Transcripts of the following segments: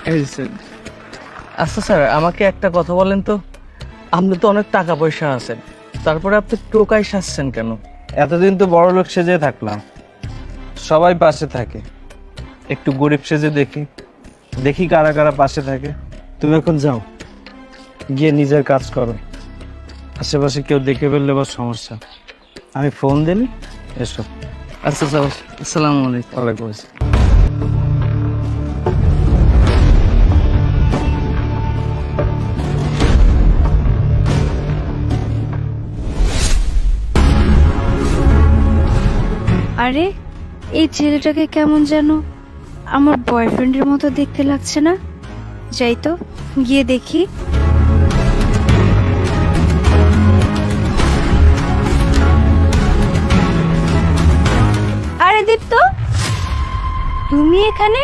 আচ্ছা স্যার, আমাকে একটা কথা বলেন তো, আপনি তো অনেক টাকা পয়সা আছেন, তারপরে আপনি টোকাই সাজছেন কেন? এতদিন তো বড় লোক সেজে থাকলাম, সবাই পাশে থাকে। একটু গরিব সেজে দেখি দেখি কারা কারা পাশে থাকে। তুমি এখন যাও, গিয়ে নিজের কাজ করো। আশেপাশে কেউ দেখে ফেললে বা সমস্যা, আমি ফোন দিলে এসো। আচ্ছা স্যার, আসসালামু আলাইকুম। ওয়ালাইকুম আসসালাম। আরে এই ছেলেটাকে কেমন যেন আমার বয়ফ্রেন্ডের মতো দেখতে লাগছে না? যাই তো, গিয়ে দেখি। আরে দীপ্ত, তুমি এখানে?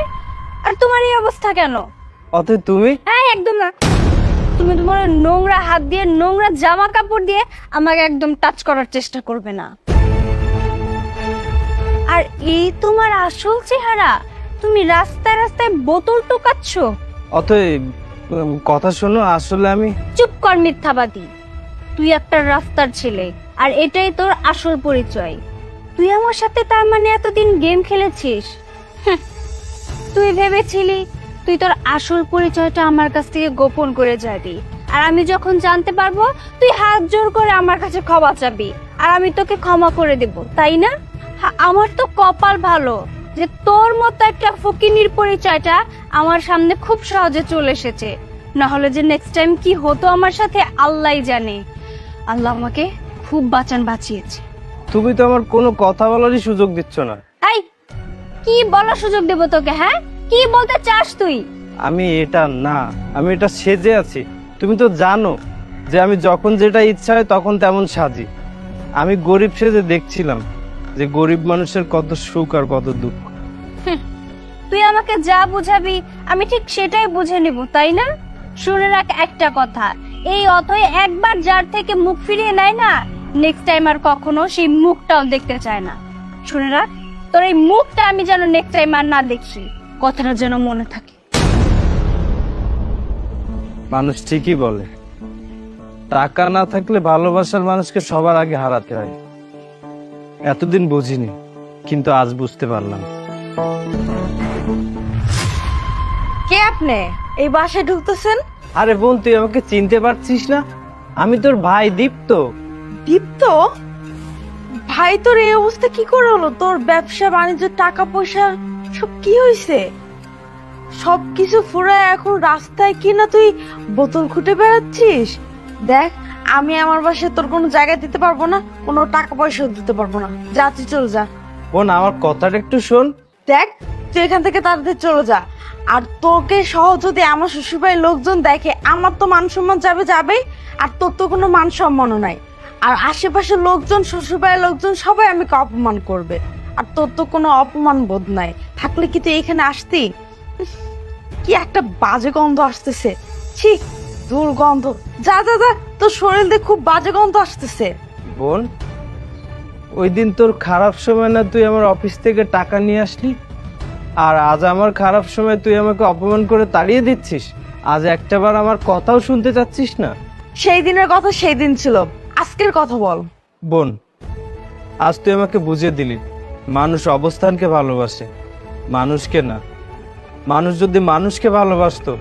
আর তোমার এই অবস্থা কেন? অতএব তুমি হ্যাঁ, একদম না। তুমি তোমার নোংরা হাত দিয়ে, নোংরা জামা কাপড় দিয়ে আমাকে একদম টাচ করার চেষ্টা করবে না। আর এই তোমার আসল চেহারা? তুমি রাস্তায় রাস্তায় বোতল টোকাচ্ছ। অতএব কথা শোনো, আসলে আমি চুপ কর মিথ্যাবাদী। তুই একটা রাস্তার ছেলে, আর এটাই তোর আসল পরিচয়। তুই আমার সাথে তার মানে এতদিন গেম খেলেছিস? তুই ভেবেছিলি তুই তোর আসল পরিচয়টা আমার কাছ থেকে গোপন করে যাবি, আর আমি যখন জানতে পারবো তুই হাত জোর করে আমার কাছে ক্ষমা চাবি, আর আমি তোকে ক্ষমা করে দেব, তাই না? আমার তো কপাল ভালো যে তোর মতো একটা ফকিনীর পরিচয়টা আমার সামনে খুব সহজে চলে এসেছে। না হলে যে নেক্সট টাইম কি হতো আমার সাথে আল্লাহই জানে। আল্লাহ আমাকে খুব বাঁচিয়েছে। তুমি তো আমার কোনো কথা বলারই সুযোগ দিচ্ছ না। এই, কি বলার সুযোগ দেব তোকে? হ্যাঁ, কি বলতে চাস তুই? আমি এটা না, আমি এটা সেজে আছি। তুমি তো জানো যে আমি যখন যেটা ইচ্ছা হয় তখন তেমন সাজি। আমি গরিব সেজে দেখছিলাম যে গরিব মানুষের কত সুখ আর কত দুঃখ। তুই আমাকে যা বুঝাবি আমি ঠিক সেটাই বুঝে নেব, তাই না? শুনে রাখ একটা কথা, এই অথই একবার যার থেকে মুখ ফিরিয়ে নেয় না, নেক্সট টাইম আর কখনো সেই মুখটাও দেখতে চায় না। শুনে রাখ, তোর এই মুখটা আমি যেন নেক্সট টাইম আর না দেখি, কথাটা যেন মনে থাকে। মানুষ ঠিকই বলে, টাকা না থাকলে ভালোবাসার মানুষকে সবার আগে হারাতে হয়। এতদিন বুঝিনি, কিন্তু আজ বুঝতে পারলাম। কে আপনি এই বাসায় ঢুকতেছেন? আরে বোন, তুই আমাকে চিনতে পারছিস না? আমি তোর ভাই দীপ্ত। দীপ্ত ভাই, তোর এই অবস্থা কি করে হলো? তোর ব্যবসা বাণিজ্য, টাকা পয়সা সব কি হয়েছে? সবকিছু ফুরায় এখন রাস্তায় কিনা তুই বোতল খুঁটে বেড়াচ্ছিস? দেখ, আমি আমার বাসায় তোর কোনো জায়গা দিতে পারবো না, কোনো টাকা পয়সাও দিতে পারবো না। যা, তুই চল যা। বোন, আমার কথাটা একটু শোন। দেখ, তুই এখান থেকে তাড়াতাড়ি চলে যা। আর তোকে সহ যদি আমার শ্বশুরবাড়ির লোকজন দেখে, আমার তো মান সম্মান যাবেই, আর তোর তো কোনো মান সম্মানও নাই। আর আশেপাশের লোকজন, শ্বশুরবাড়ির লোকজন সবাই আমাকে অপমান করবে, আর তোর তো কোনো অপমান বোধ নাই। থাকলে কি তুই এখানে আসতি? কি একটা বাজে গন্ধ আসতেছে, ছি, দুর্গন্ধ। যা যা যা, তোর শরীর দিয়ে খুব বাজে গন্ধ আসতেছে। বোন, ওই দিন তোর খারাপ সময় না তুই আমার অফিস থেকে টাকা নিয়ে আসলি, আর আজ আমার খারাপ সময় তুই আমাকে অপমান করে তাড়িয়ে দিচ্ছিস। আজ একটাবার আমার কথাও শুনতে চাচ্ছিস না। সেই দিনের কথা সেই দিন ছিল, আজকের কথা বল। বোন, আজ তুই আমাকে বুঝিয়ে দিলি মানুষ অবস্থানকে ভালোবাসে, মানুষকে না। মানুষ যদি মানুষকে ভালোবাসতো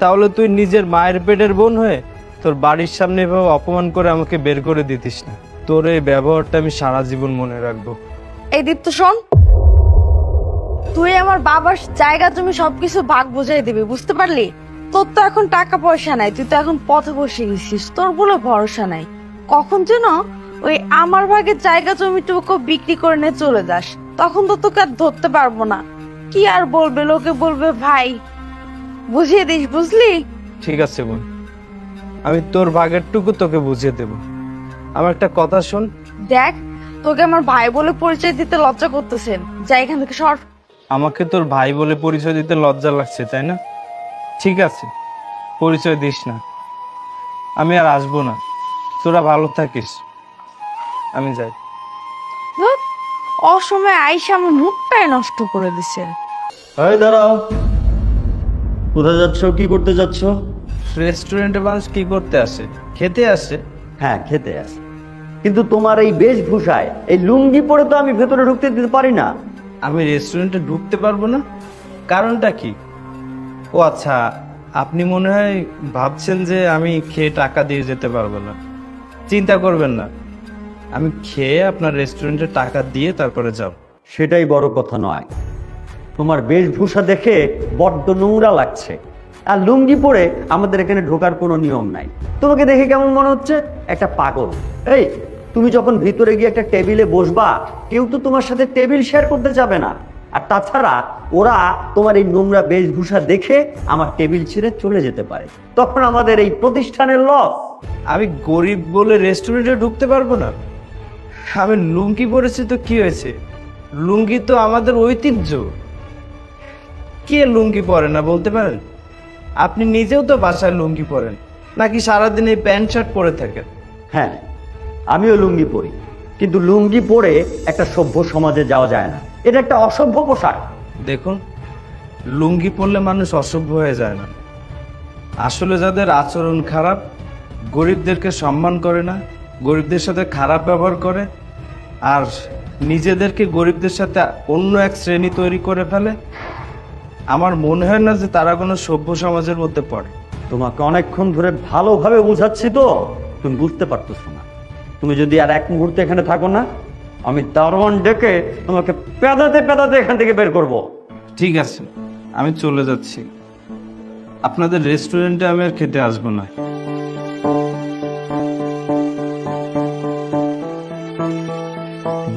তাহলে তুই নিজের মায়ের পেটের বোন হয়ে তোর বাড়ির সামনে এভাবে অপমান করে আমাকে বের করে দিতিস না। তোর এই ব্যবহারটা আমি সারা জীবন মনে রাখবো। এই দীপ্ত, শোন, তুই আমার বাবার জায়গা জমি সবকিছু ভাগ বুঝাই দিবি, বুঝতে পারলি? তোর তো এখন টাকা পয়সা নাই, তুই তো এখন পথে বসে গেছিস, তোর বলে ভরসা নাই। কখন যেন ওই আমার ভাগের জায়গা জমিটুকু বিক্রি করে নিয়ে চলে যাস, তখন তো তোকে আর ধরতে পারবো না। কি আর বলবে, লোকে বলবে ভাই। বুঝিয়ে দিস, বুঝলি? ঠিক আছে বোন, আমি তোর ভাগেরটুকু তোকে বুঝিয়ে দেব। আমার একটা কথা শোন। দেখ, তোকে আমার ভাই বলে পরিচয় দিতে লজ্জা করতেছেন, যাই এখান থেকে সর। আমাকে তোর ভাই বলে পরিচয় দিতে লজ্জা লাগছে, তাই না? ঠিক আছে, পরিচয় দিস না, আমি আর আসবো না। তোরা ভালো থাকিস, আমি যাই। ধুৎ, অসময়ে আইসা আমার মুখটাই নষ্ট করে দিছে। এই দাঁড়াও, কোথায় যাচ্ছ, কি করতে যাচ্ছ? রেস্টুরেন্টে মানুষ কি করতে আসে? খেতে আসে। হ্যাঁ, খেতে আসে, কিন্তু তোমার এই বেশভূষায়, এই লুঙ্গি পরে তো আমি ভেতরে ঢুকতে দিতে পারি না। আমি রেস্টুরেন্টে ঢুকতে পারবো না? কারণটা কি? ও আচ্ছা, আপনি মনে হয় ভাবছেন যে আমি খেয়ে টাকা দিয়ে যেতে পারবো না। চিন্তা করবেন না, আমি খেয়ে আপনার রেস্টুরেন্টে টাকা দিয়ে তারপরে যাব। সেটাই বড় কথা নয়, তোমার বেশভূষা দেখে বড্ড নোংরা লাগছে। আর লুঙ্গি পরে আমাদের এখানে ঢোকার কোনো নিয়ম নাই। তোমাকে দেখে কেমন মনে হচ্ছে? একটা পাগল। এই, তুমি যখন ভিতরে গিয়ে একটা টেবিলে বসবা, কেউ তো তোমার সাথে টেবিল শেয়ার করতে যাবে না। আর তাছাড়া ওরা তোমার এই নোংরা বেশভূষা দেখে আমার টেবিল ছেড়ে চলে যেতে পারে, তখন আমাদের এই প্রতিষ্ঠানের লস। আমি গরিব বলে রেস্টুরেন্টে ঢুকতে পারবো না? আমি লুঙ্গি পরেছি তো কি হয়েছে? লুঙ্গি তো আমাদের ঐতিহ্য। কে লুঙ্গি পরে না বলতে পারেন? আপনি নিজেও তো বাসায় লুঙ্গি পরেন, নাকি সারাদিন এই প্যান্ট শার্ট পরে থাকেন? হ্যাঁ, আমিও লুঙ্গি পরি, কিন্তু লুঙ্গি পরে একটা সভ্য সমাজে যাওয়া যায় না। এটা একটা অসভ্য পোশাক। দেখুন, লুঙ্গি পরলে মানুষ অসভ্য হয়ে যায় না। আসলে যাদের আচরণ খারাপ, গরিবদেরকে সম্মান করে না, গরিবদের সাথে খারাপ ব্যবহার করে, আর নিজেদেরকে গরিবদের সাথে অন্য এক শ্রেণী তৈরি করে ফেলে, আমার মনে হয় না যে তারা কোনো সভ্য সমাজের মধ্যে পড়ে। তোমাকে অনেকক্ষণ ধরে ভালোভাবে বুঝাচ্ছি তো, তুমি বুঝতে পারতেছো না। তুমি যদি আর এক মুহূর্তে এখানে থাকো না, আমি দারোয়ান ডেকে তোমাকে পেদাতে পেদাতে এখান থেকে বের করব। ঠিক আছে, আমি চলে যাচ্ছি। আপনাদের রেস্টুরেন্টে আমি আর খেতে আসবো না।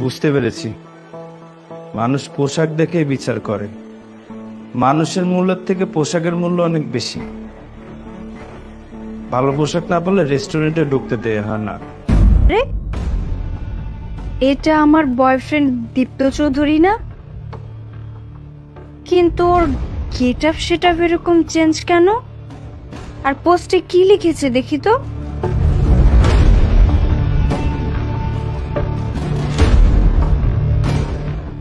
বুঝতে পেরেছি, মানুষ পোশাক দেখে বিচার করে। মানুষের মূল্যের থেকে পোশাকের মূল্য অনেক বেশি। ভালো পোশাক না পেলে রেস্টুরেন্টে ঢুকতে দেয়া হয় না। রে, এটা আমার বয়ফ্রেন্ড দীপ্ত চৌধুরী না? কিন্তু ওর গেট আপ সেটা এরকম চেঞ্জ কেন? আর পোস্টে কি লিখেছে দেখি তো।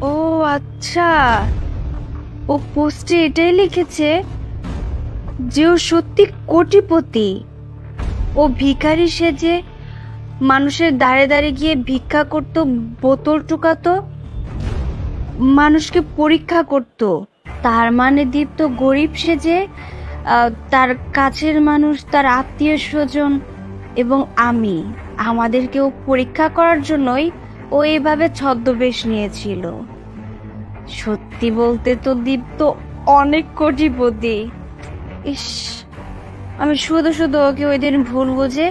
ও আচ্ছা, ও পোস্টে এটাই লিখেছে যে ও সত্যি কোটিপতি। ও ভিখারি সেজে মানুষের দাঁড়ে দাঁড়ে গিয়ে ভিক্ষা করতো, বোতল টুকাতো, মানুষকে পরীক্ষা করত। তার মানে দীপ্ত গরিব সেজে তার কাছের মানুষ, তার আত্মীয় স্বজন এবং আমাদেরকেও পরীক্ষা করার জন্যই ও এইভাবে ছদ্মবেশ নিয়েছিল। সত্যি বলতে তো দীপ্ত অনেক কোটিপতি। ইস, আমি শুধু শুধু ওকে ওই দিন ভুল বুঝে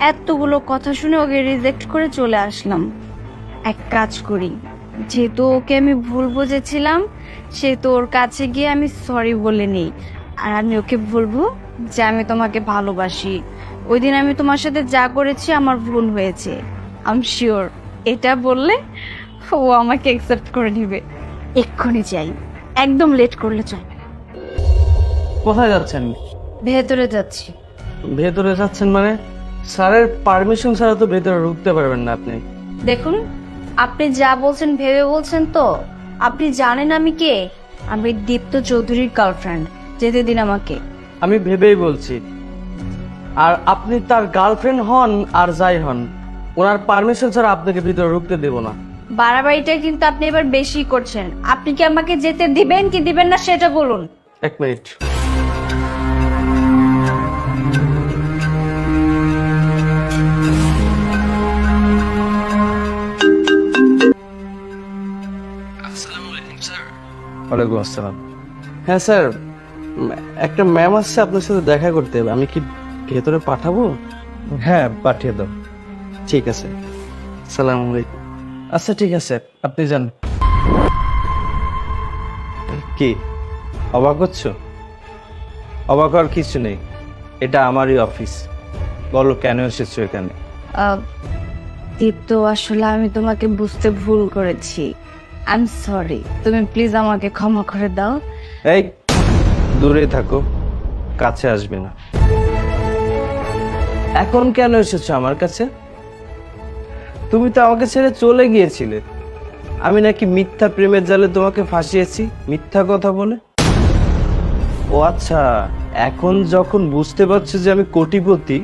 এতগুলো কথা শুনে ওকে রিজেক্ট করে চলে আসলাম। এক কাজ করি, যেহেতু ওকে আমি ভুল বুঝেছিলাম, সেহেতু ওর কাছে গিয়ে আমি সরি বলে নিই। আর আমি ওকে বলবো যে আমি তোমাকে ভালোবাসি, ওই দিন আমি তোমার সাথে যা করেছি আমার ভুল হয়েছে। আই এম শিওর এটা বললে ও আমাকে অ্যাকসেপ্ট করে নিবে। এক্ষুনি যাই, একদম লেট করলে চলবে না। কোথায় যাচ্ছেন? ভেতরে যাচ্ছি। ভেতরে যাচ্ছেন মানে? স্যারের পারমিশন ছাড়া তো ভেতরে ঢুকতে পারবেন না আপনি। দেখুন, আপনি যা বলছেন ভেবে বলছেন তো? আপনি জানেন আমি কে? আমি দীপ্ত চৌধুরীর গার্লফ্রেন্ড। যেতে দিন আমাকে। আমি ভেবেই বলছি। আর আপনি তার গার্লফ্রেন্ড হন আর যাই হন, ওনার পারমিশন ছাড়া আপনাকে ভিতরে ঢুকতে দেব না। বাড়াবাড়িটা কিন্তু আপনি এবার বেশি করছেন। আপনি কি আমাকে যেতে দিবেন কি দিবেন না সেটা বলুন। এক মিনিট। ওয়ালাইকুম আসসালাম। হ্যাঁ স্যার, একটা ম্যাম আসছে, আপনার সাথে দেখা করতে হবে। আমি কি ভেতরে পাঠাবো? হ্যাঁ, পাঠিয়ে দাও। ঠিক আছে, সালাম আলাইকুম। আচ্ছা ঠিক আছে, আপনি যান। কি অবাক হচ্ছ? অবাক হওয়ার কিছু নেই, এটা আমারই অফিস। বলো কেন এসেছো এখানে? দীপ্ত, আসলে আমি তোমাকে বুঝতে ভুল করেছি। আই এম সরি, তুমি প্লিজ আমাকে ক্ষমা করে দাও। এই, দূরে থাকো, কাছে আসবে না। এখন কেন এসেছো আমার কাছে? তুমি তো আমাকে ছেড়ে চলে গিয়েছিলে। আমি নাকি মিথ্যা প্রেমের জালে তোমাকে ফাঁসিয়েছি মিথ্যা কথা বলে? ও আচ্ছা, এখন যখন বুঝতে পারছো যে আমি কোটিপতি,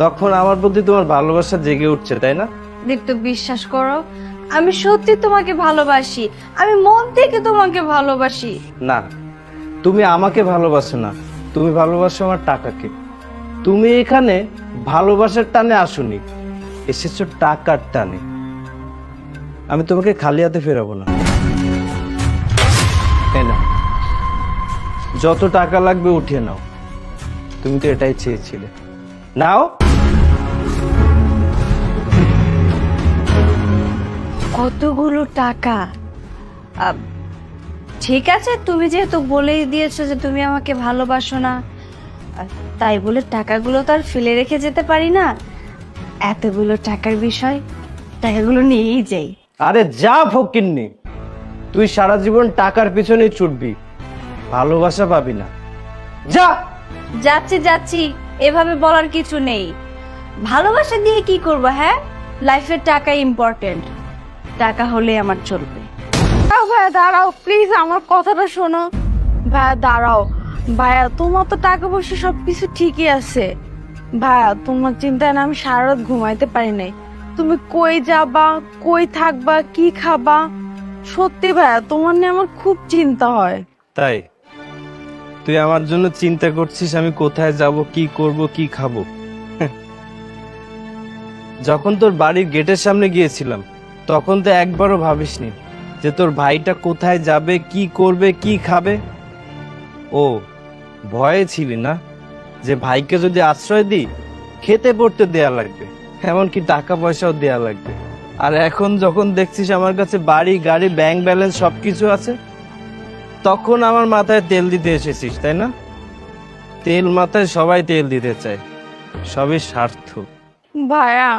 তখন আমার প্রতি তোমার ভালোবাসা জেগে উঠছে, তাই না? দীপ্ত, বিশ্বাস করো, আমি সত্যি তোমাকে ভালোবাসি। আমি মন থেকে তোমাকে ভালোবাসি। না, তুমি আমাকে ভালোবাসো না, তুমি ভালোবাসো আমার টাকাকে। তুমি এখানে ভালোবাসার টানে আসোনি, এসেছো টাকার টানে। আমি তোমাকে খালি হাতে ফেরাবো না। এই নাও, যত টাকা লাগবে উঠিয়ে নাও, তুমি তো এটাই চেয়েছিলে। নাও। কতগুলো টাকা? আহ, ঠিক আছে, তুমি যেহেতু বলেই দিয়েছো যে তুমি আমাকে ভালোবাসো না, তাই বলে টাকাগুলো তো আর ফেলে রেখে যেতে পারি না। এতগুলো টাকার বিষয়, টাকাগুলো নিয়েই যাই। আরে যা ফকিন্নি, তুই সারা জীবন টাকার পিছনে ছুটবি, ভালোবাসা পাবি না। যা। যাচ্ছি যাচ্ছি, এভাবে বলার কিছু নেই। ভালোবাসা দিয়ে কি করবো? হ্যাঁ, লাইফের টাকা ইম্পর্টেন্ট, টাকা হলে আমার চলবে। ভাইয়া দাঁড়াও, প্লিজ আমার কথাটা শোনো। ভাইয়া দাঁড়াও, ভাইয়া তোমার তো টাকা পয়সা সবকিছু ঠিকই আছে। ভাইয়া তোমার চিন্তায় না আমি সারা রাত ঘুমাইতে পারি নাই। তুমি কই যাবা, কই থাকবা, কি খাবা, সত্যি ভাইয়া তোমার নিয়ে আমার খুব চিন্তা হয়। তাই তুই আমার জন্য চিন্তা করছিস আমি কোথায় যাব, কি করব, কি খাবো? যখন তোর বাড়ির গেটের সামনে গিয়েছিলাম, তখন তো একবারও ভাবিসনি যে তোর ভাইটা কোথায় যাবে, কি করবে, কি খাবে। ও ভয়ে ছিলি না যে ভাইকে যদি আশ্রয় দিই খেতে পড়তে দেয়া লাগবে, এমনকি টাকা পয়সাও দেয়া লাগবে। আর এখন যখন দেখছিস আমার কাছে বাড়ি, গাড়ি, ব্যাংক ব্যালেন্স সবকিছু আছে, তখন আমার মাথায় তেল দিতে এসেছিস, তাই না? তেল মাথায় সবাই তেল দিতে চায়, সবই স্বার্থ। ভাইয়া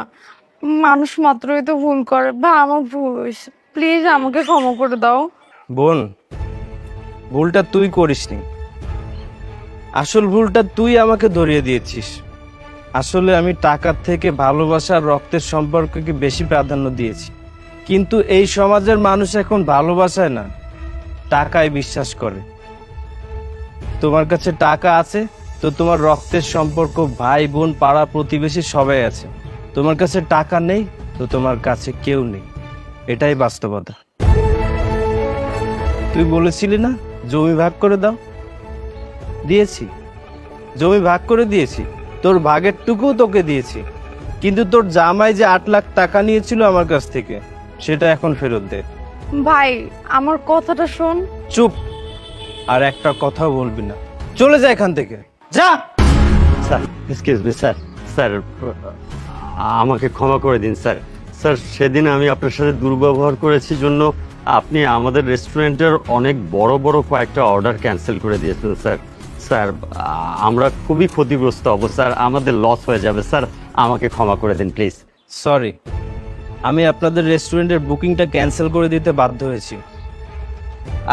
মানুষ মাত্রই তো ভুল করে, ভাই আমার ভুল হয়েছে, প্লিজ আমাকে ক্ষমা করে দাও। বোন, ভুলটা তুই করিসনি, আসল ভুলটা তুই আমাকে ধরিয়ে দিয়েছিস। আসলে আমি টাকার থেকে ভালোবাসা আর রক্তের সম্পর্ককে বেশি প্রাধান্য দিয়েছি, কিন্তু এই সমাজের মানুষ এখন ভালোবাসায় না, টাকায় বিশ্বাস করে। তোমার কাছে টাকা আছে তো তোমার রক্তের সম্পর্ক, ভাই বোন, পাড়া প্রতিবেশী সবাই আছে। তোমার কাছে টাকা নেই তো তোমার কাছে কেউ নেই, এটাই বাস্তবতা। তুই বলেছিলি না জমি ভাগ করে দাও, দিয়েছি, জমি ভাগ করে দিয়েছি, তোর ভাগের টুকুও তোকে দিয়েছি। কিন্তু তোর জামাই যে 8 লাখ টাকা নিয়েছিল আমার কাছ থেকে, সেটা এখন ফেরত দে। ভাই আমার কথাটা শোন। চুপ, আর একটা কথাও বলবি না, চলে যা এখান থেকে, যা। Sir excuse me sir, sir আমাকে ক্ষমা করে দিন স্যার। স্যার সেদিন আমি আপনার সাথে দুর্ব্যবহার করেছি জন্য আপনি আমাদের রেস্টুরেন্টের অনেক বড় বড় কয়েকটা অর্ডার ক্যান্সেল করে দিয়েছেন স্যার। স্যার আমরা খুবই ক্ষতিগ্রস্ত হব স্যার, আমাদের লস হয়ে যাবে স্যার, আমাকে ক্ষমা করে দিন প্লিজ। সরি, আমি আপনাদের রেস্টুরেন্টের বুকিংটা ক্যান্সেল করে দিতে বাধ্য হয়েছি।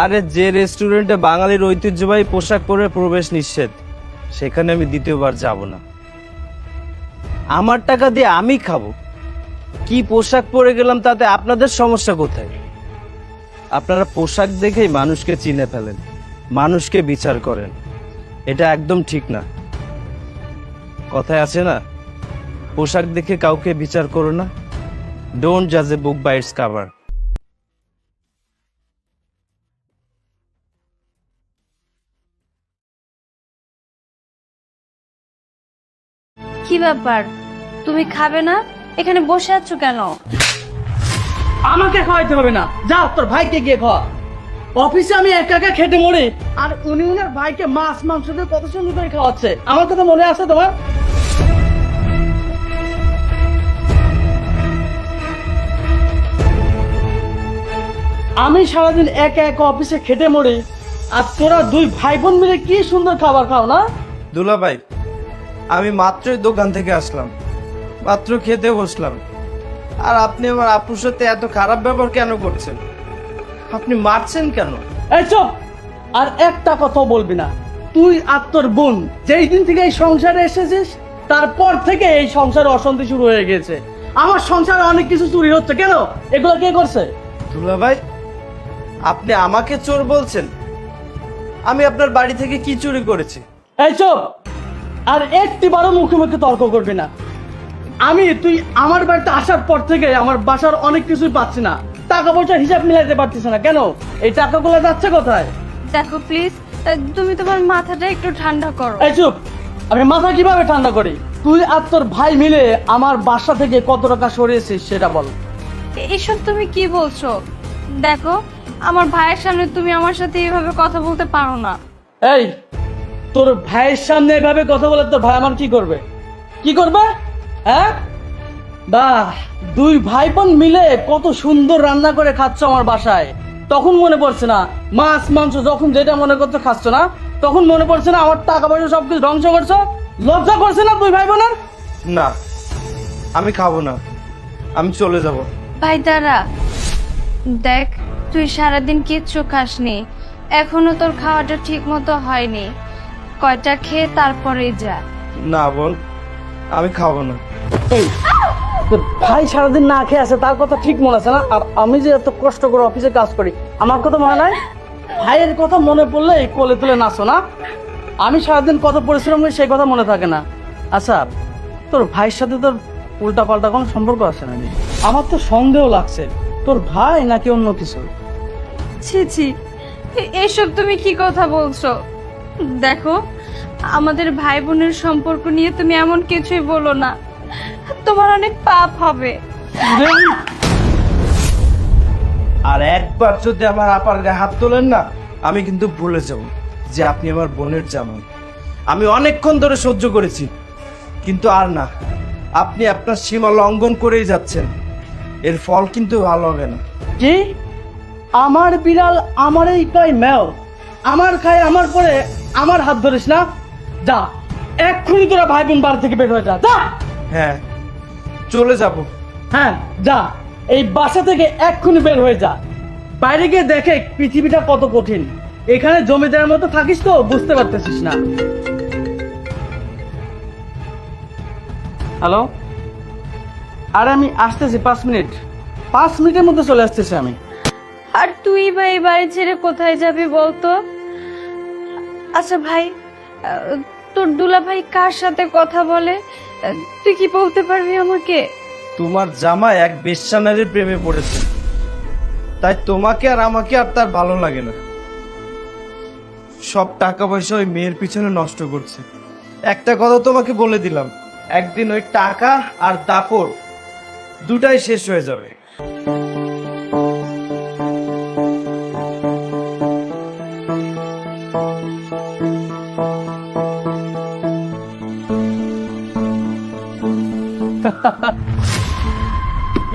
আরে যে রেস্টুরেন্টে বাঙালির ঐতিহ্যবাহী পোশাক পরে প্রবেশ নিষেধ, সেখানে আমি দ্বিতীয়বার যাব না। আমার টাকা দিয়ে আমি খাবো, কি পোশাক পরে গেলাম তাতে আপনাদের সমস্যা কোথায়? আপনারা পোশাক দেখেই মানুষকে চিনে ফেলেন, মানুষকে বিচার করেন, এটা একদম ঠিক না। কথায় আছে না, পোশাক দেখে কাউকে বিচার করো না, ডোন্ট জাজ এ বুক বাই ইটস কভার। কি ব্যাপার, তুমি খাবে না? এখানে বসে আছো কেন? আমাকে খাওয়াইতে হবে না, যা তোর ভাইকে গিয়ে খাওয়া। অফিসে আমি একা একা খেটে মরি, আর উনি উনার ভাইকে মাছ মাংস দিয়ে কত সুন্দর করে খাওয়াচ্ছে। আমার কথা মনে আছে তোমার? আমি সারাদিন একা একা অফিসে খেটে মরি, আর তোরা দুই ভাই বোন মিলে কি সুন্দর খাবার খাও না? দুলা ভাই, আমি মাত্রই দোকান থেকে আসলাম, মাত্র খেতে বসলাম, আর আপনি আমার আপুর সাথে এত খারাপ ব্যবহার কেন করছেন? আপনি মারছেন কেন? এই চুপ, আর একটা কথা বলবি না। তুই আর তোর বোন যেই দিন থেকে এই সংসারে এসেছিস, তারপর থেকে এই সংসারে অশান্তি শুরু হয়ে গেছে। আমার সংসারে অনেক কিছু চুরি হচ্ছে, কেন? এগুলো কে করছে? দুলা ভাই, আপনি আমাকে চোর বলছেন? আমি আপনার বাড়ি থেকে কি চুরি করেছি? এই চুপ! আর একটি বারো মুখে মুখে তর্ক করবি না। তুই আমার বাড়িতে আসার পর থেকে আমার বাসার অনেক কিছুই পাচ্ছি না, টাকা পয়সার হিসাব মিলাইতে পারছিস না কেন? এই টাকাগুলো যাচ্ছে কোথায়? দেখো প্লিজ, তুমি তোমার মাথাটা একটু ঠান্ডা করো। এই চুপ! আমি মাথা কিভাবে ঠান্ডা করি? তুই আর তোর ভাই মিলে আমার বাসা থেকে কত টাকা সরিয়েছিস সেটা বল। এসব তুমি কি বলছো? দেখো, আমার ভাইয়ের সামনে তুমি আমার সাথে এইভাবে কথা বলতে পারো না। এই, তোর ভাইয়ের সামনে এভাবে কথা বলে তোর ভাই আমার কি করবে? কি করবে? হ্যাঁ, বাহ, দুই ভাই বোন মিলে কত সুন্দর রান্না করে খাচ্ছ আমার বাসায়। তখন মনে পড়ছে না মাছ মাংস যখন যেটা মনে করছো খাচ্ছ না? তখন মনে পড়ছে না আমার টাকা পয়সা সবকিছু ধ্বংস করছো? লজ্জা করছে না দুই ভাই বোনের? না, আমি খাবো না, আমি চলে যাব। ভাই দাঁড়া, দেখ তুই সারাদিন কিচ্ছু খাসনি, এখনো তোর খাওয়াটা ঠিক মতো হয়নি, কয়টা খেয়ে তারপরেই যা। না বোন, আমি খাবো না। এই, তোর ভাই সারাদিন না খেয়ে আছে তার কথা ঠিক মনে আছে না? আর আমি যে এত কষ্ট করে অফিসে কাজ করি আমার কথা মনে নাই? ভাইয়ের কথা মনে পড়লে এই কোলে তুলে নাচো না? আমি সারাদিন কত পরিশ্রম করি সেই কথা মনে থাকে না? আচ্ছা, তোর ভাইয়ের সাথে তোর উল্টা পাল্টা কোনো সম্পর্ক আছে নাকি? আমার তো সন্দেহ লাগছে তোর ভাই নাকি অন্য কিছু। ছি ছি, এসব তুমি কি কথা বলছো? দেখো, আমাদের ভাই বোনের সম্পর্ক নিয়ে তুমি এমন কিছুই বলো না, তোমার অনেক পাপ হবে। আর একবার যদি আমার আপার গায়ে হাত তোলেন না, আমি কিন্তু ভুলে যাব যে আপনি আমার বোনের জামাই। আমি অনেকক্ষণ ধরে সহ্য করেছি, কিন্তু আর না, আপনি আপনার সীমা লঙ্ঘন করেই যাচ্ছেন। এর ফল কিন্তু ভালো হবে না। কি? আমার বিড়াল আমারই কয় ম্যাও, আমার খায় আমার পরে আমার হাত ধরিস না? যা, এক্ষুনি তোরা ভাই বোন বাড়ি থেকে বের হয়ে যা। যা! হ্যাঁ, চলে যাব। হ্যাঁ যা, এই বাসা থেকে এক্ষুনি বের হয়ে যা। বাইরে গিয়ে দেখে পৃথিবীটা কত কঠিন। এখানে জমিদারের মতো থাকিস তো বুঝতে পারতেছিস না। হ্যালো, আরে আমি আসতেছি 5 মিনিট, 5 মিনিটের মধ্যে চলে আসতেছি আমি। আর তুই বা এই বাড়ি ছেড়ে কোথায় যাবি বলতো? আচ্ছা ভাই, তোর দুলা ভাই কার সাথে কথা বলে, তুই কি বলতে পারবি আমাকে? তোমার জামাই এক বেশ্যা নারীর প্রেমে পড়েছে, তাই তোমাকে আর আমাকে আর তার ভালো লাগে না। সব টাকা পয়সা ওই মেয়ের পিছনে নষ্ট করছে। একটা কথা তোমাকে বলে দিলাম, একদিন ওই টাকা আর দাপট দুটাই শেষ হয়ে যাবে।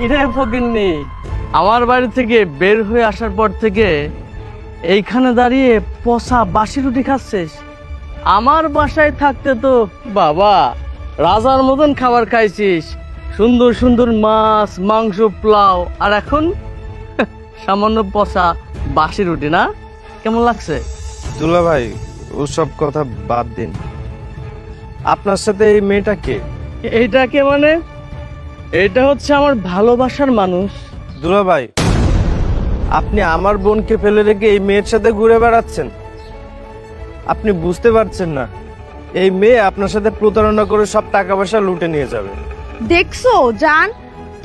ইরে ফকিন্নি, আমার বাড়ি থেকে বের হয়ে আসার পর থেকে এইখানে দাঁড়িয়ে পচা বাসি রুটি খাচ্ছিস? আমার বাসায় থাকতে তো বাবা রাজার মতন খাবার খাইছিস, সুন্দর সুন্দর মাছ মাংস পোলাও, আর এখন সামান্য পচা বাসি রুটি না? কেমন লাগছে? দুলা ভাই, ওসব কথা বাদ দিন। আপনার সাথে এই মেয়েটা কে? এইটাকে মানে এটা হচ্ছে আমার ভালোবাসার মানুষ। দুলা ভাই, আপনি আমার বোনকে ফেলে রেখে এই মেয়ের সাথে ঘুরে বেড়াচ্ছেন। আপনি বুঝতে পারছেন না, এই মেয়ে আপনার সাথে প্রতারণা করে সব টাকা পয়সা লুটে নিয়ে যাবে। দেখছো জান,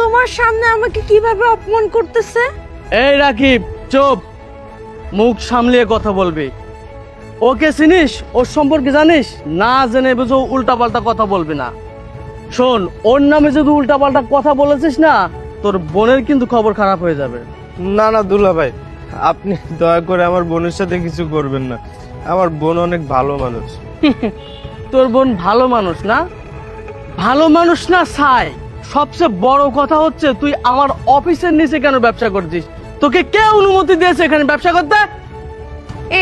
তোমার সামনে আমাকে কিভাবে অপমান করতেছে? এই রাকিব, চুপ, মুখ সামলিয়ে কথা বলবি। ওকে চিনিস? ওর সম্পর্কে জানিস? না জেনে বুঝো উল্টাপাল্টা কথা বলবি না। শোন, ওর নামে যদি উল্টাপাল্টা কথা বলেছিস না, তোর বোনের কিন্তু খবর খারাপ হয়ে যাবে। না না দুলা ভাই, আপনি দয়া করে আমার বোনের সাথে কিছু করবেন না। আমার বোন অনেক ভালো মানুষ। তোর বোন ভালো মানুষ না? ভালো মানুষ না ছাই। সবচেয়ে বড় কথা হচ্ছে তুই আমার অফিসের নিচে কেন ব্যবসা করছিস? তোকে কে অনুমতি দিয়েছে এখানে ব্যবসা করতে?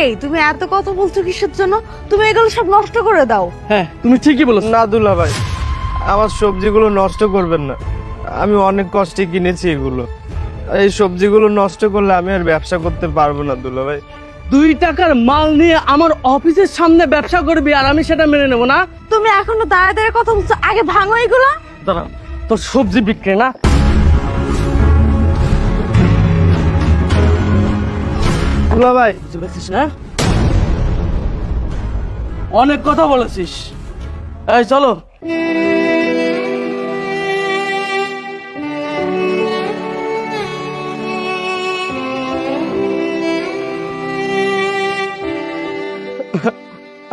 এই তুমি এত কথা বলছো কিসের জন্য? তুমি এগুলো সব নষ্ট করে দাও। হ্যাঁ, তুমি ঠিকই বলেছ। না দুলা ভাই, আমার সবজিগুলো নষ্ট করবেন না। আমি অনেক কষ্টে কিনেছি এগুলো। এই সবজিগুলো নষ্ট করলে আমি আর ব্যবসা করতে পারবো না দুলা ভাই। 2 টাকার মাল নিয়ে আমার অফিসের সামনে ব্যবসা করবি আর আমি সেটা মেনে নেবো না? তুমি এখনো দাঁড়ায় দাঁড়ায় কথা বলছো, আগে ভাঙো এগুলো। দাঁড়া, তোর সবজি বিক্রি না? দুলা ভাই, বুঝতে পারছিস না? অনেক কথা বলেছিস। এই চলো।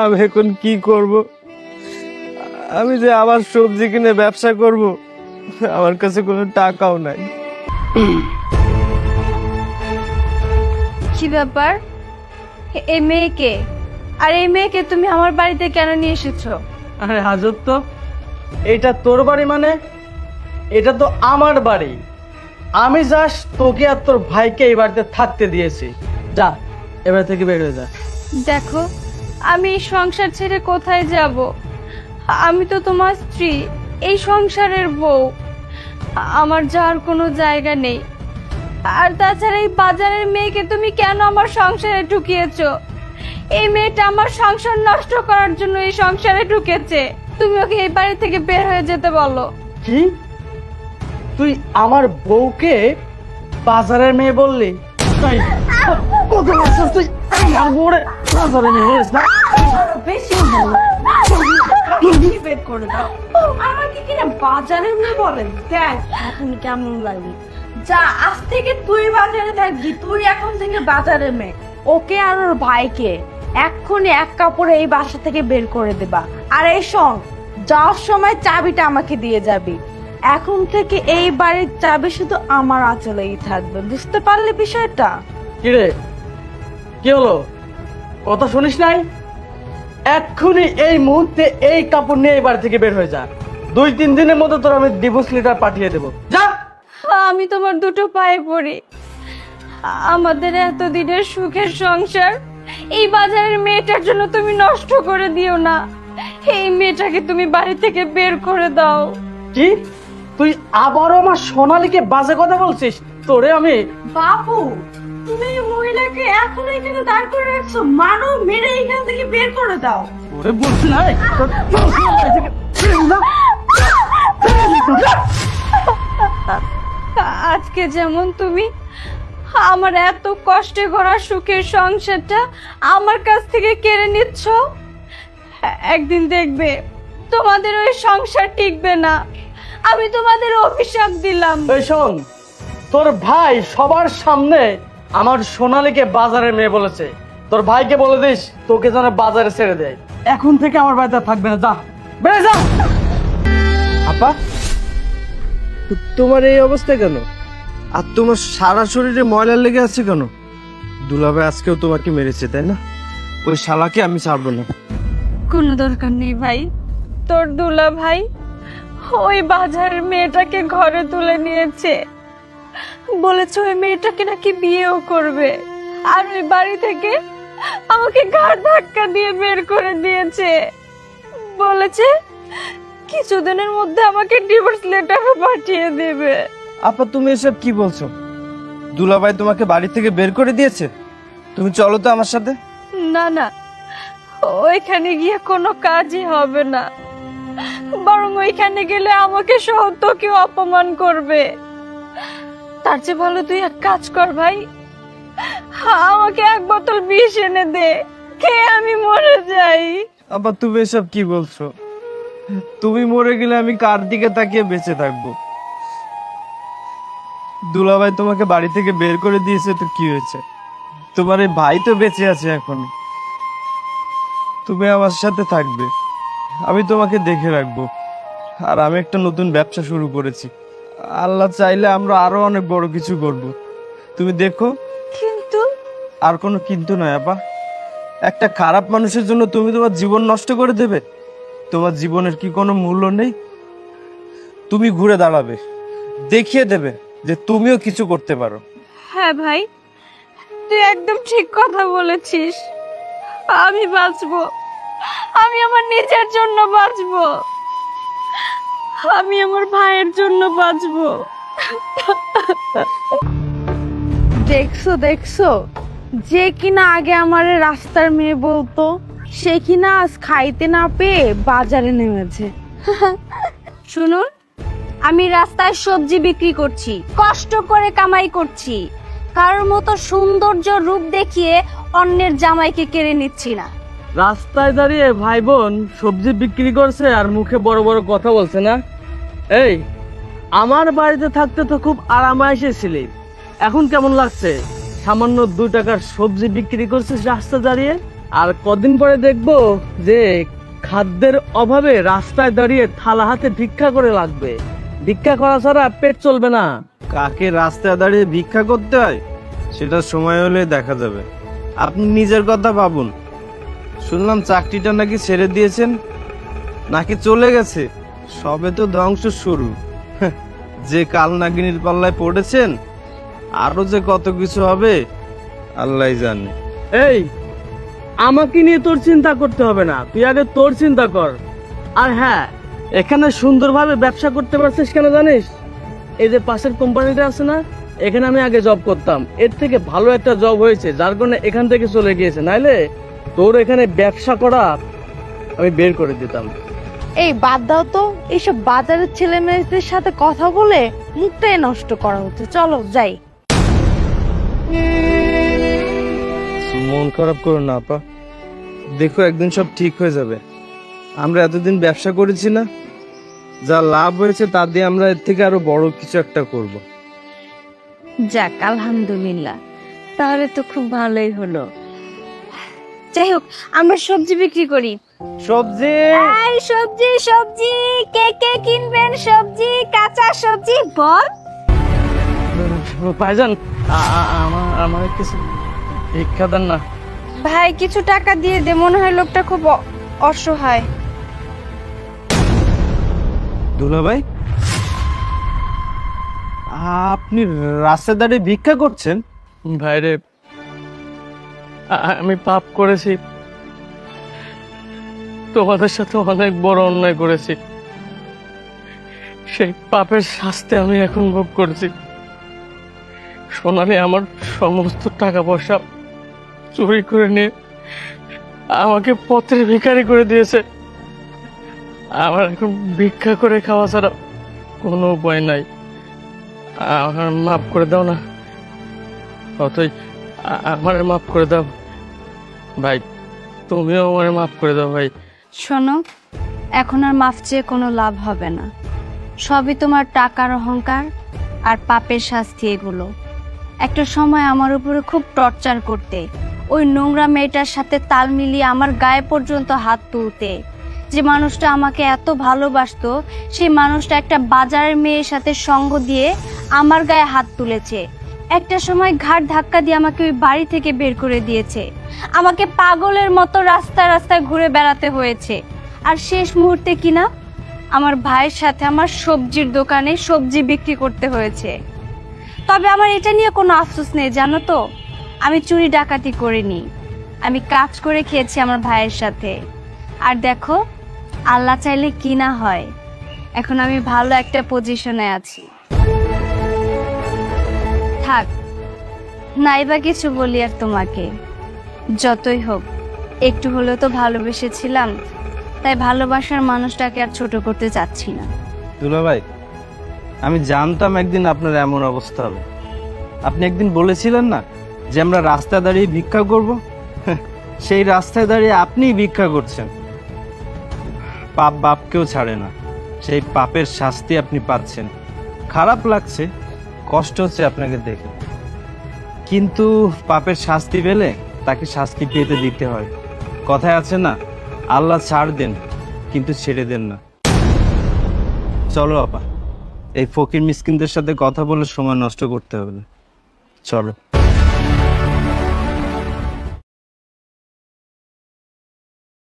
আমি এখন কি করব? আমি যে আবার সবজি কিনে ব্যবসা করব, আমার কাছে কোনো টাকাও নাই। কি ব্যাপার? এই মেয়েকে, আর এই মেয়েকে তুমি আমার বাড়িতে কেন নিয়ে এসেছো? আরে হাজত তো, এটা তোর বাড়ি মানে? এটা তো আমার বাড়ি। আমি জাস্ট তোকে আর তোর ভাইকে এই বাড়িতে থাকতে দিয়েছি। যা, এবার থেকে বের হয়ে যা। দেখো, আমি এই সংসার ছেড়ে কোথায় যাব? আমি তো তোমার স্ত্রী, এই সংসারের বউ। আমার যাওয়ার কোনো জায়গা নেই। আর তাছাড়া এই বাজারের মেয়েকে তুমি কেন আমার সংসারে ঢুকিয়েছো? এই মেয়েটা আমার সংসার নষ্ট করার জন্য এই সংসারে ঢুকেছে। তুমি ওকে এই বাড়ি থেকে বের হয়ে যেতে বলো। কি? তুই আমার বউকে বাজারের মেয়ে বললি? তাই? কত বছর তুই আমার বউরে বাজারের মেয়ে বলিস না? বেশি ভালো বের করে দাও। আমাকে কিনা বাজারের মেয়ে বলেন? দেখ এখন কেমন লাগে। যা, আজ থেকে তুই বাজারে থাকবি। তুই এখন থেকে বাজারের মেয়ে। ওকে আর ওর ভাইকে এক্ষুনি এক কাপড়ে এই বাসা থেকে বের করে দেবা। আর এই শোন, যাওয়ার সময় চাবিটা আমাকে দিয়ে যাবি। এখন থেকে এই বাড়ির চাবি শুধু আমার আঁচলেই থাকবে। বুঝতে পারলে বিষয়টা? কিরে, কি হলো? কথা শুনিস নাই? এক্ষুনি এই মুহূর্তে এই কাপড় নিয়ে এই বাড়ি থেকে বের হয়ে যা। 2-3 দিনের মধ্যে তোর আমি ডিভোর্স লেটার পাঠিয়ে দেবো। যা। আমি তোমার দুটো পায়ে পড়ি। আমাদের এতদিনের সুখের সংসার এই বাজারের মেয়েটার জন্য তুমি নষ্ট করে দিও না। এই মেয়েটাকে তুমি বাড়ি থেকে বের করে দাও। কি? তুই আবারও আমার সোনালীকে বাজে কথা বলছিস? তোরে আমি। বাবু, তুমি এই মহিলাকে এখন এখানে দাঁড় করে রাখছো। মানো, মেরে এখান থেকে বের করে দাও। ওরে বলছি না, আজকে যেমন তুমি আমার এত কষ্টে করা সুখের সংসারটা আমার কাছ থেকে কেড়ে নিচ্ছ, একদিন দেখবে তোমাদের ওই সংসার টিকবে না। আমি তোমাদের অভিশাপ দিলাম। এই শোন, তোর ভাই সবার সামনে আমার সোনালীকে বাজারের মেয়ে বলেছে। তোর ভাইকে বলে দিস তোকে যেন বাজারে ছেড়ে দেয়। এখন থেকে আমার বাড়িতে আর থাকবে না। যা, বেড়ে যা। আপা, তোমার এই অবস্থা কেন? আর তোমার সারা শরীরে ময়লা লেগে আছে কেন? দুলাভাই আজকেও তোমাকে মেরেছে, তাই না? ওই শালাকে আমি ছাড়বো না। কোনো দরকার নেই ভাই। তোর দুলা ভাই ওই বাজারের মেয়েটাকে ঘরে তুলে নিয়েছে। বলেছে ওই মেয়েটাকে নাকি বিয়েও করবে। আর ওই বাড়ি থেকে আমাকে ঘাড় ধাক্কা দিয়ে বের করে দিয়েছে। বলেছে কিছুদিনের মধ্যে আমাকে ডিভোর্স লেটারও পাঠিয়ে দেবে। আপা, তুমি এসব কি বলছো? দুলাভাই তোমাকে বাড়ি থেকে বের করে দিয়েছে? তুমি চলো তো আমার সাথে। না না, ওইখানে গিয়ে কোনো কাজই হবে না। বরং ওইখানে গেলে আমাকে সহ তোকেও অপমান করবে। তার চেয়ে ভালো তুই এক কাজ কর ভাই, আমাকে এক বোতল বিষ এনে দে, খেয়ে আমি মরে যাই। আপা, তুমি এসব কি বলছো? তুমি মরে গেলে আমি কার দিকে তাকিয়ে বেঁচে থাকবো? দুলাভাই তোমাকে বাড়ি থেকে বের করে দিয়েছে তো কি হয়েছে? তোমার এই ভাই তো বেঁচে আছে এখন। তুমি আমার সাথে থাকবে, আমি তোমাকে দেখে রাখবো। আর আমি একটা নতুন ব্যবসা শুরু করেছি। আল্লাহ চাইলে আমরা আরো অনেক বড় কিছু করব। তুমি দেখো। কিন্তু আর কোনো কিন্তু নয় আপা। একটা খারাপ মানুষের জন্য তুমি তোমার জীবন নষ্ট করে দেবে? তোমার জীবনের কি কোনো মূল্য নেই? তুমি ঘুরে দাঁড়াবে, দেখিয়ে দেবে যে তুমিও কিছু করতে পারো। হ্যাঁ ভাই, তুই একদম ঠিক কথা বলেছিস। আমি বাঁচবো, আমি আমার নিজের জন্য বাঁচবো, আমি আমার ভাইয়ের জন্য বাঁচবো। দেখছো দেখছো, যে কিনা আগে আমার রাস্তার মেয়ে বলতো, সে কিনা আজ খাইতে না পেয়ে বাজারে নেমেছে। শুনুন, আমি রাস্তায় সবজি বিক্রি করছি, কষ্ট করে কামাই করছি। কারোর মতো সৌন্দর্য রূপ দেখিয়ে অন্যের জামাইকে কেড়ে নিচ্ছি না। রাস্তায় দাঁড়িয়ে ভাই বোন সবজি বিক্রি করছে আর মুখে বড় বড় কথা বলছে না। এই, আমার বাড়িতে থাকতে তো খুব আরামায়েশে ছিলি, এখন কেমন লাগছে? সামান্য 2 টাকার সবজি বিক্রি করছিস রাস্তা দাঁড়িয়ে, আর কদিন পরে দেখবো যে খাদ্যের অভাবে রাস্তায় দাঁড়িয়ে থালা হাতে ভিক্ষা করে লাগবে। ভিক্ষা করা ছাড়া পেট চলবে না। কাকে রাস্তায় দাঁড়িয়ে ভিক্ষা করতে হয় সেটা সময় হলে দেখা যাবে। আপনি নিজের কথা ভাবুন। শুনলাম চাকরিটা নাকি ছেড়ে দিয়েছেন, নাকি চলে গেছে? সবে তো ধ্বংস শুরু। যে কাল নাগিনীর পাল্লায় পড়েছেন, আরো যে কত কিছু হবে আল্লাহই জানে। এই, আমাকে নিয়ে তোর চিন্তা করতে হবে না, তুই আগে তোর চিন্তা কর। আর হ্যাঁ, এখানে সুন্দরভাবে ব্যবসা করতে পারছিস কেন জানিস? এই যে পাশের কোম্পানিটা আছে না, এখানে আমি আগে জব করতাম, এর থেকে ভালো একটা জব হয়েছে, যার কারণে এখান থেকে চলে গিয়েছে। নাইলে তোর এখানে ব্যবসা করা আমি বের করে দিতাম। এই বাদ দাও তো, এইসব বাজারের ছেলে মেয়েদের সাথে কথা বলে মুখটাই নষ্ট করা হচ্ছে। চলো যাই। মন খারাপ করো না আপা, দেখো একদিন সব ঠিক হয়ে যাবে। আমরা এতদিন ব্যবসা করেছি না, যা লাভ হয়েছে তা দিয়ে আমরা এর থেকে আরো বড় কিছু একটা করব। যাক, আলহামদুলিল্লাহ, তাহলে তো খুব ভালোই হলো। যাই হোক, আমরা সবজি বিক্রি করি। সবজি এই সবজি সবজি, কে কে কিনবেন সবজি? কাঁচা সবজি বল। ভাইজান, আমার কিছু ভিক্ষা দেন না। ভাই কিছু টাকা দিয়ে দে, মনে হয় লোকটা খুব অসহায়। দুলা ভাই, আপনি রাস্তায় দাঁড়িয়ে ভিক্ষা করছেন? ভাইরে, আমি পাপ করেছি, তোমাদের সাথে অনেক বড় অন্যায় করেছি। সেই পাপের শাস্তি আমি এখন ভোগ করছি। সোনালি আমার সমস্ত টাকা পয়সা চুরি করে নিয়ে আমাকে পথের ভিখারি করে দিয়েছে। আমার এখন ভিক্ষা করে খাওয়া ছাড়া কোনো উপায় নাই। আমার মাফ করে দাও না, অতই আমার মাফ করে দাও ভাই, তুমিও আমার মাফ করে দাও ভাই। শোনো, এখন আর মাফ চেয়ে কোনো লাভ হবে না। সবই তোমার টাকার অহংকার আর পাপের শাস্তি। এগুলো একটা সময় আমার উপরে খুব টর্চার করতে, ওই নোংরা মেয়েটার সাথে তাল মিলিয়ে আমার গায়ে পর্যন্ত হাত তুলতে। যে মানুষটা আমাকে এত ভালোবাসতো, সেই মানুষটা একটা বাজারের মেয়ের সাথে সঙ্গ দিয়ে আমার গায়ে হাত তুলেছে। একটা সময় ঘাট ধাক্কা দিয়ে আমাকে ওই বাড়ি থেকে বের করে দিয়েছে। আমাকে পাগলের মতো রাস্তায় রাস্তায় ঘুরে বেড়াতে হয়েছে। আর শেষ মুহূর্তে কিনা আমার ভাইয়ের সাথে আমার সবজির দোকানে সবজি বিক্রি করতে হয়েছে। তবে আমার এটা নিয়ে কোনো আফসোস নেই, জানো তো। আমি চুরি ডাকাতি করিনি, আমি কাজ করে খেয়েছি আমার ভাইয়ের সাথে। আর দেখো, আল্লাহ চাইলে কি না হয়, এখন আমি ভালো একটা পজিশনে আছি। থাক, নাইবা কিছু বলি আর তোমাকে। যতই হোক, একটু হলেও তো ভালোবেসেছিলাম, তাই ভালোবাসার মানুষটাকে আর ছোট করতে চাচ্ছি না। দুলা ভাই, আমি জানতাম একদিন আপনার এমন অবস্থা হবে। আপনি একদিন বলেছিলেন না যে আমরা রাস্তায় দাঁড়িয়ে ভিক্ষা করব? সেই রাস্তায় দাঁড়িয়ে আপনিই ভিক্ষা করছেন। পাপ বাপকেও ছাড়ে না, সেই পাপের শাস্তি আপনি পাচ্ছেন। খারাপ লাগছে, কষ্ট হচ্ছে আপনাকে দেখে, কিন্তু পাপের শাস্তি পেলে তাকে শাস্তি পেতে দিতে হয়। কথায় আছে না, আল্লাহ ছাড় দেন কিন্তু ছেড়ে দেন না। চলো আপা, এই ফকির মিসকিনদের সাথে কথা বলে সময় নষ্ট করতে হবে না, চলো।